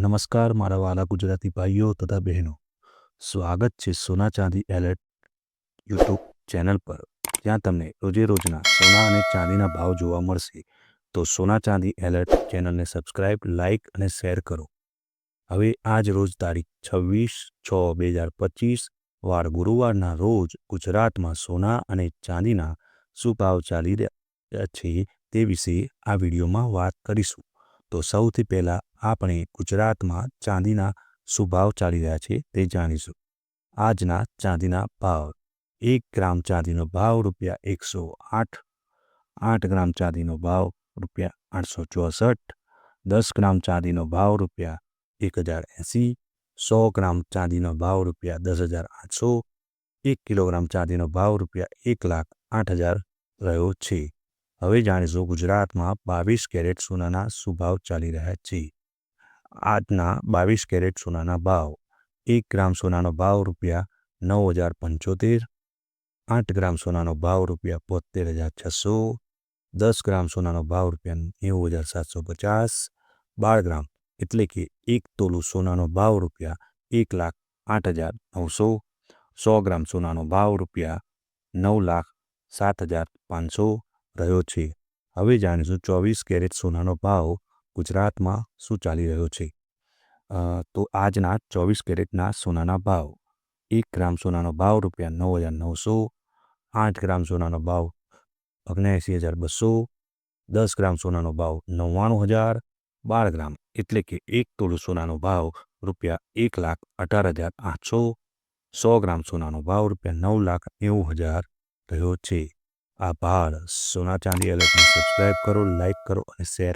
નમસ્કાર મારા વાલા ગુજરાતી ભાઈઓ તથા બહેનો, સ્વાગત છે સોના ચાંદી એલર્ટ યુટ્યુબ ચેનલ પર, જ્યાં તમને રોજે રોજના સોના અને ચાંદીના ભાવ જોવા મળશે. તો સોના ચાંદી એલર્ટ ચેનલને સબસ્ક્રાઇબ, લાઇક અને શેર કરો. હવે આજ રોજ તારીખ 26/6/2025 વાર ગુરુવારના રોજ ગુજરાતમાં સોના અને ચાંદીના શું ભાવ ચાલી રહ્યા છે તે વિશે આ વિડીયોમાં વાત કરીશું. તો સૌથી પહેલાં આપણે ગુજરાતમાં ચાંદીના શું ભાવ ચાલી રહ્યા છે તે જાણીશું. આજના ચાંદીના ભાવ: 1 ગ્રામ ચાંદીનો ભાવ ₹108, 8 ગ્રામ ચાંદીનો ભાવ ₹864, 10 ગ્રામ ચાંદીનો ભાવ ₹1080, 100 ગ્રામ ચાંદીનો ભાવ ₹10,800, 1 કિલોગ્રામ ચાંદીનો ભાવ ₹1,08,000 રહ્યો છે. હવે જાણીશું ગુજરાતમાં 22 કેરેટ સોનાના શું ભાવ ચાલી રહ્યા છે. આજના 22 કેરેટ સોનાના ભાવ: 1 ગ્રામ સોનાનો ભાવ ₹9,075, 8 ગ્રામ સોનાનો ભાવ ₹72,600, 10 ગ્રામ સોનાનો ભાવ ₹90,750, 12 ગ્રામ એટલે કે 1 તોલું સોનાનો ભાવ ₹1,08,900, 100 ગ્રામ સોનાનો ભાવ ₹9,07,500 રહ્યો છે. હવે જાણીશું 24 કેરેટ સોનાનો ભાવ ગુજરાતમાં શું ચાલી રહ્યો છે. તો આજના 24 કેરેટના સોનાના ભાવ: 1 ગ્રામ સોનાનો ભાવ ₹9,900, 8 ગ્રામ સોનાનો ભાવ ₹79,200, 10 ગ્રામ સોનાનો ભાવ ₹99,000, 12 ગ્રામ એટલે કે 1 તોલું સોનાનો ભાવ ₹1,18,800, 100 ગ્રામ સોનાનો ભાવ ₹9,90,000 રહ્યો છે. આભાર. સોના ચાંદી એલર્ટને સબસ્ક્રાઇબ કરો, લાઇક કરો અને શેર